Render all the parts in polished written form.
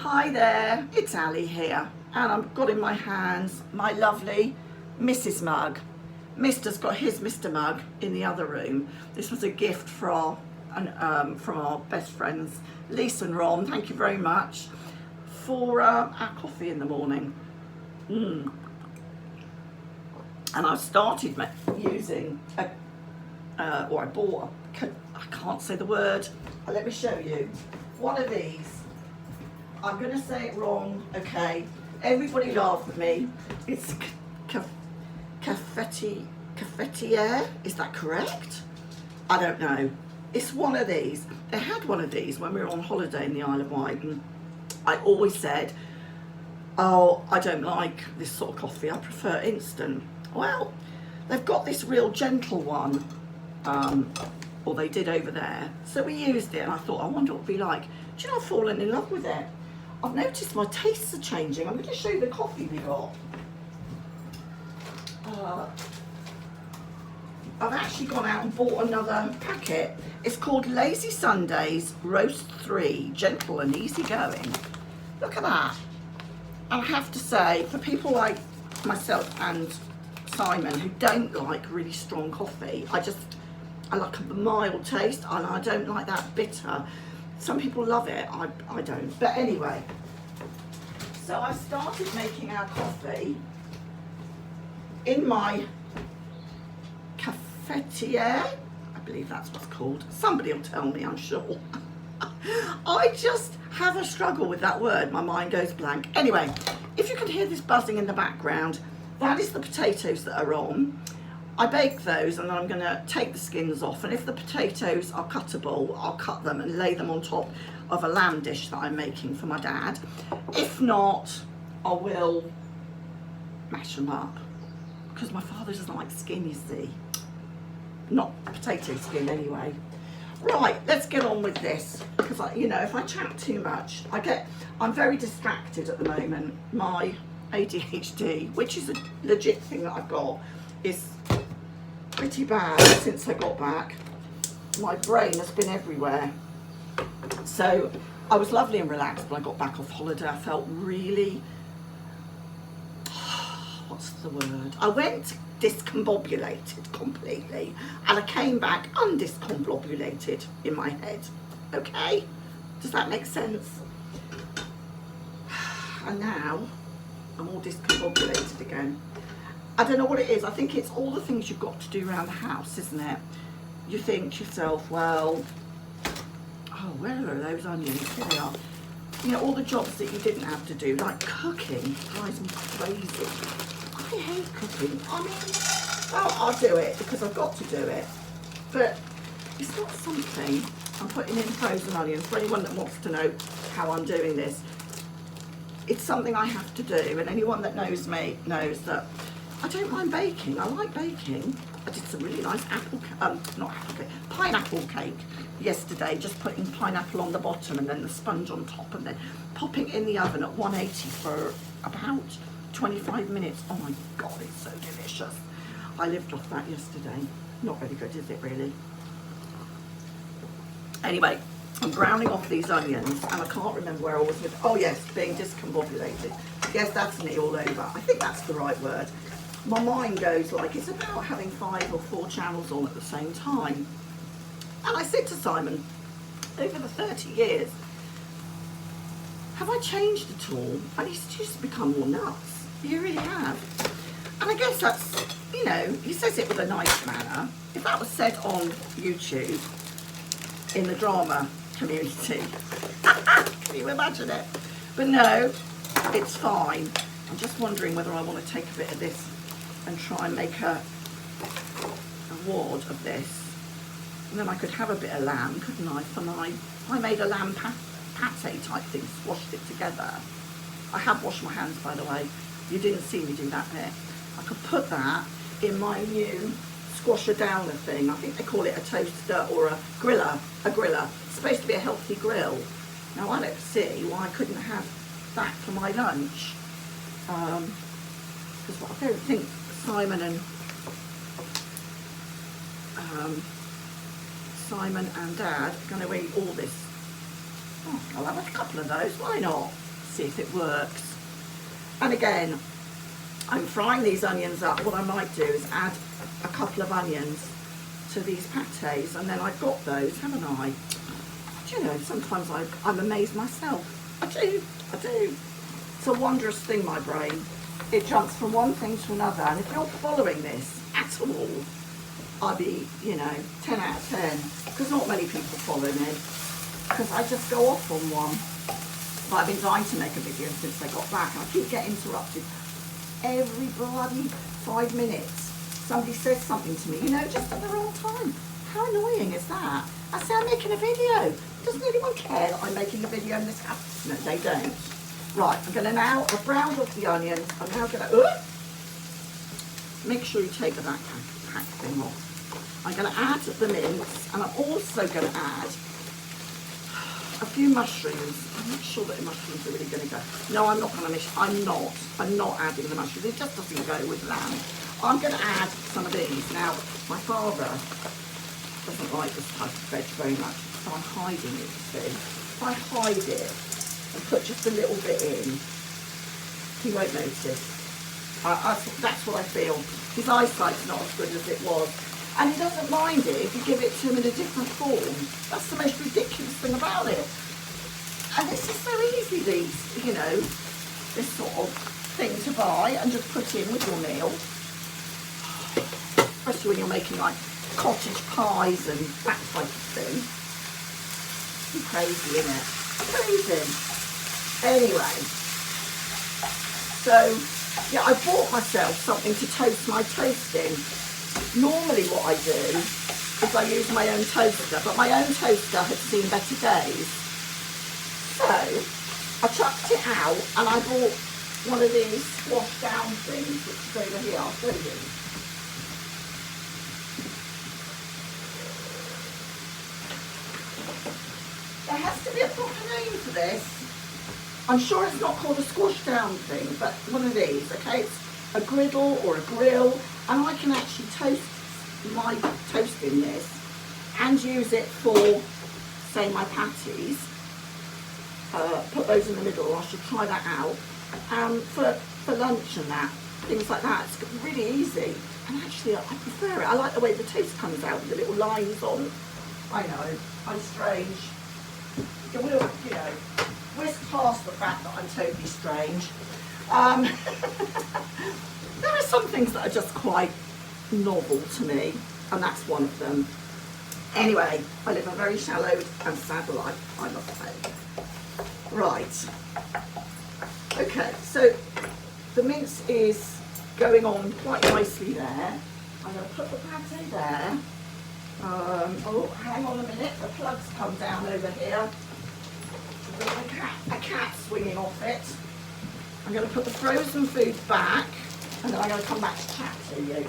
Hi there, it's Ali here, and I've got in my hands my lovely Mrs. mug. Mister's got his Mr. mug in the other room. This was a gift from our best friends, Lisa and Ron. Thank you very much for our coffee in the morning. And I started using or I bought I can't say the word. Let me show you. One of these. I'm going to say it wrong, okay? Everybody laugh at me. It's cafetiere, is that correct? I don't know. It's one of these. They had one of these when we were on holiday in the Isle of Wight, and I always said, oh, I don't like this sort of coffee, I prefer instant. Well, they've got this real gentle one, or they did over there. So we used it and I thought, I wonder what it'd be like. Do you know, I've fallen in love with it. I've noticed my tastes are changing. I'm going to show you the coffee we got. I've actually gone out and bought another packet. It's called Lazy Sundays Roast 3, gentle and easy going. Look at that. And I have to say, for people like myself and Simon who don't like really strong coffee, I like a mild taste and I don't like that bitter. Some people love it, I don't. But anyway, so I started making our coffee in my cafetiere, I believe that's what's called. Somebody will tell me, I'm sure. I just have a struggle with that word, my mind goes blank. Anyway, if you can hear this buzzing in the background, that is the potatoes that are on. I bake those and then I'm going to take the skins off, and if the potatoes are cuttable, I'll cut them and lay them on top of a lamb dish that I'm making for my dad. If not, I will mash them up, because my father doesn't like skin, you see. Not potato skin anyway. Right, let's get on with this, because if I chat too much, I'm very distracted at the moment. My ADHD, which is a legit thing that I've got, is pretty bad since I got back. My brain has been everywhere. So I was lovely and relaxed when I got back off holiday. I felt really, what's the word? I went discombobulated completely, and I came back undiscombobulated in my head. Okay? Does that make sense? And now I'm all discombobulated again. I don't know what it is. I think it's all the things you've got to do around the house, isn't it? You think to yourself, well, oh, where are those onions? Here they are. All the jobs that you didn't have to do, like cooking, drives me crazy. I hate cooking. I mean, well, I'll do it because I've got to do it. But it's not something. I'm putting in frozen onions for anyone that wants to know how I'm doing this. It's something I have to do, and anyone that knows me knows that I don't mind baking. I like baking. I did some really nice pineapple cake yesterday, just putting pineapple on the bottom and then the sponge on top, and then popping in the oven at 180 for about 25 minutes. Oh my God, it's so delicious. I lived off that yesterday. Not very good, is it really? Anyway, I'm browning off these onions, and I can't remember where I was with. Oh yes, being discombobulated. Yes, that's me all over. I think that's the right word. My mind goes like, it's about having 5 or 4 channels on at the same time. And I said to Simon, over the 30 years, have I changed at all? And he's just become more nuts. You really have. And I guess that's, he says it with a nice manner. If that was said on YouTube, in the drama community, can you imagine it? But no, it's fine. I'm just wondering whether I want to take a bit of this and try and make a wad of this, and then I could have a bit of lamb, couldn't I? I made a lamb pate type thing, squashed it together. I have washed my hands, by the way. You didn't see me do that bit. I could put that in my new squasher downer thing. I think they call it a toaster or a griller. It's supposed to be a healthy grill. Now I don't see why I couldn't have that for my lunch. Because I don't think Simon and Dad are going to eat all this. Oh, I'll have a couple of those, why not? see if it works. And again, I'm frying these onions up. What I might do is add a couple of onions to these pâtés, and then I've got those, haven't I? Do you know, sometimes I'm amazed myself. I do. It's a wondrous thing, my brain. It jumps from one thing to another, and if you're following this at all, I'd be, 10 out of 10, because not many people follow me, because I just go off on one. But I've been dying to make a video since I got back, and I keep getting interrupted every bloody 5 minutes. Somebody says something to me, just at the wrong time. How annoying is that? I say I'm making a video. Doesn't anyone care that I'm making a video in this house? No, they don't. Right, I'm going to now, I've browned off the onions. I'm now going to, make sure you take the back pack thing off. I'm going to add the mince, and I'm also going to add a few mushrooms. I'm not sure that the mushrooms are really going to go. No, I'm not going to I'm not adding the mushrooms. It just doesn't go with lamb. I'm going to add some of these. Now, my father doesn't like this type of veg very much, so I'm hiding it, you see. If I hide it and put just a little bit in, he won't notice. That's what I feel. His eyesight's not as good as it was. And he doesn't mind it if you give it to him in a different form. That's the most ridiculous thing about it. And this is so easy, this sort of thing to buy and just put in with your meal. Especially when you're making like cottage pies and that type of thing. It's crazy, isn't it? Crazy. Anyway, so yeah, I bought myself something to toast my toast in. Normally what I do is I use my own toaster, but my own toaster had seen better days. So I chucked it out and I bought one of these wash down things, which is over here. I'll show you. There has to be a proper name for this. I'm sure it's not called a squash down thing, but one of these, okay? It's a griddle or a grill, and I can actually toast my toast in this and use it for, say, my patties. Put those in the middle. I should try that out. For lunch and that, things like that. It's really easy, and actually I prefer it. I like the way the toast comes out with the little lines on. I know, I'm strange. We'll, whisk past the fact that I'm totally strange. There are some things that are just quite novel to me, and that's one of them. Anyway, I live a very shallow and sad life, I must say. Right. Okay, so the mince is going on quite nicely there. I'm going to put the pâté there. Oh, hang on a minute, the plug's come down over here. There's a cat swinging off it. I'm going to put the frozen food back, and then I'm going to come back to chat to you.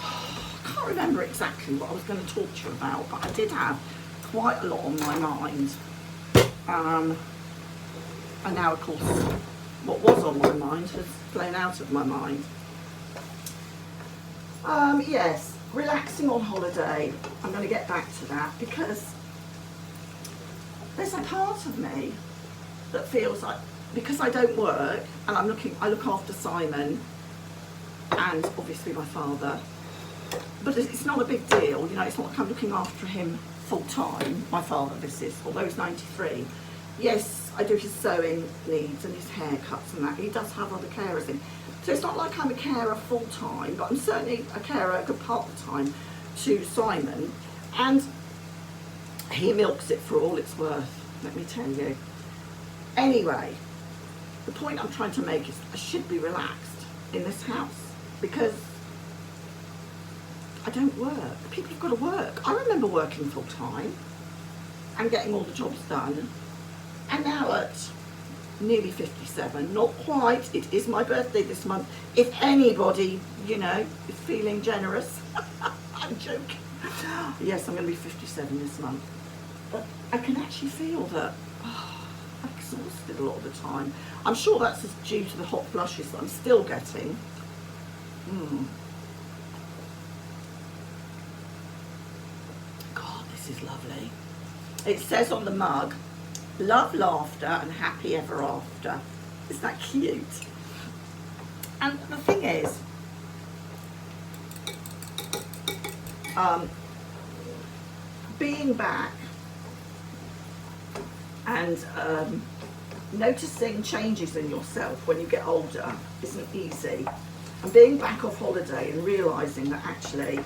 I can't remember exactly what I was going to talk to you about, but I did have quite a lot on my mind. And now, of course, what was on my mind has flown out of my mind. Yes, relaxing on holiday. I'm going to get back to that because there's a part of me that feels like, because I don't work and I look after Simon and obviously my father, but it's not a big deal, it's not like I'm looking after him full time. My father, this is, although he's 93. Yes, I do his sewing needs and his haircuts and that. He does have other carers in. So it's not like I'm a carer full time, but I'm certainly a carer a good part of the time to Simon. And he milks it for all it's worth, let me tell you. Anyway, the point I'm trying to make is I should be relaxed in this house because I don't work. People have got to work. I remember working full time and getting all the jobs done. And now at nearly 57, not quite, it is my birthday this month. If anybody, is feeling generous, I'm joking. Yes, I'm going to be 57 this month. But I can actually feel that, like exhausted a lot of the time. I'm sure that's just due to the hot blushes that I'm still getting. God, this is lovely. It says on the mug, love, laughter and happy ever after. Isn't that cute? And the thing is, being back and noticing changes in yourself when you get older isn't easy. And being back off holiday and realising that actually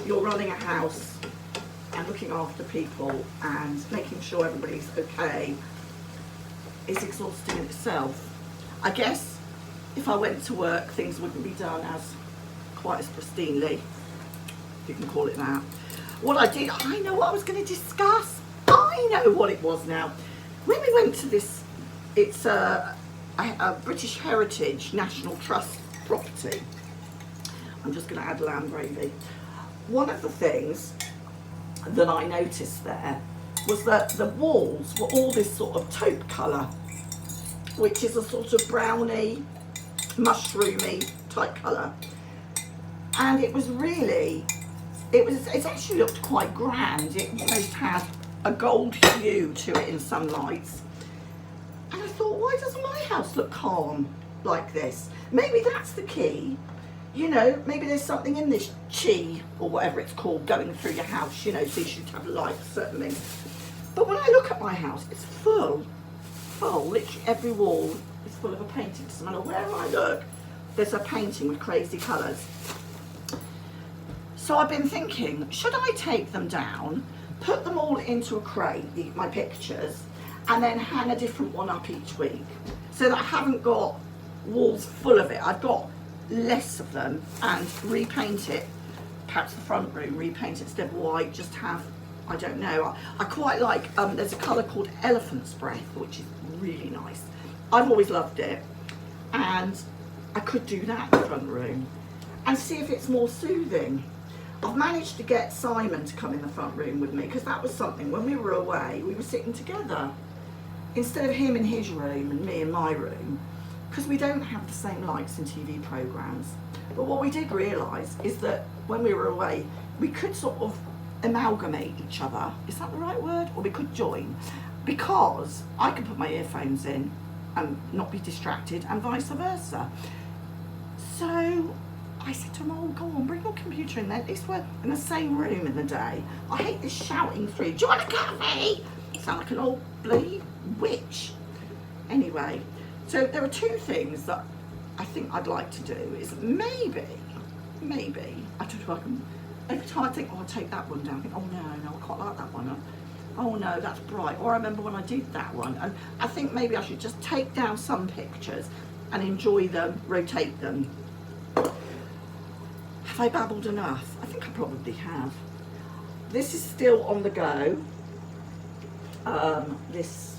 you're running a house and looking after people and making sure everybody's okay is exhausting in itself. I guess if I went to work, things wouldn't be done as quite as pristinely, if you can call it that. What I did, I know what I was going to discuss. I know what it was now. When we went to this, it's a British Heritage National Trust property. I'm just going to add lamb gravy. One of the things that I noticed there was that the walls were all this sort of taupe colour, which is a sort of browny, mushroomy type colour. And it was really, it actually looked quite grand. It almost had a gold hue to it in some lights. And I thought, why doesn't my house look calm like this? Maybe that's the key. You know, maybe there's something in this chi, or whatever it's called, going through your house, you know, so you should have light for certain things. But when I look at my house, it's full, literally every wall is full of a painting. Doesn't matter where I look, there's a painting with crazy colours. So I've been thinking, should I take them down, put them all into a crate, my pictures, and then hang a different one up each week, so that I haven't got walls full of it. I've got less of them, and repaint it, perhaps the front room, repaint it instead of white, just have, I don't know, I quite like, there's a colour called Elephant's Breath, which is really nice. I've always loved it, and I could do that in the front room and see if it's more soothing. I've managed to get Simon to come in the front room with me, because that was something, when we were away, we were sitting together, instead of him in his room and me in my room, because we don't have the same likes in TV programmes. But what we did realise is that when we were away, we could sort of amalgamate each other. Is that the right word? Or we could join, because I could put my earphones in and not be distracted, and vice versa. So I said to him, oh, go on, bring your computer in there. At least we're in the same room in the day. I hate this shouting through, do you want a coffee? Sound like an old bloody witch. Anyway, so there are two things that I think I'd like to do. Is maybe, I don't know if I can, every time I think, oh, I'll take that one down, I think, oh no, I quite like that one. Oh no, that's bright. Or I remember when I did that one. And I think maybe I should just take down some pictures and enjoy them, rotate them. Have I babbled enough? I think I probably have. This is still on the go. This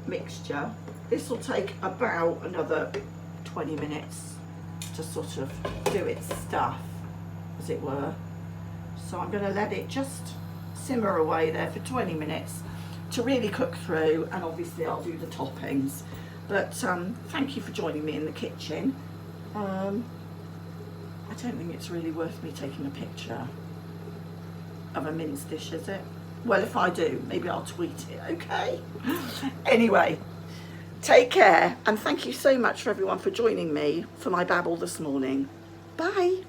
mixture. This will take about another 20 minutes to sort of do its stuff, as it were. So I'm going to let it just simmer away there for 20 minutes to really cook through, and obviously I'll do the toppings. But thank you for joining me in the kitchen. I don't think it's really worth me taking a picture of a mince dish, is it? Well, if I do, maybe I'll tweet it, okay? Anyway, take care, and thank you so much for everyone for joining me for my babble this morning. Bye.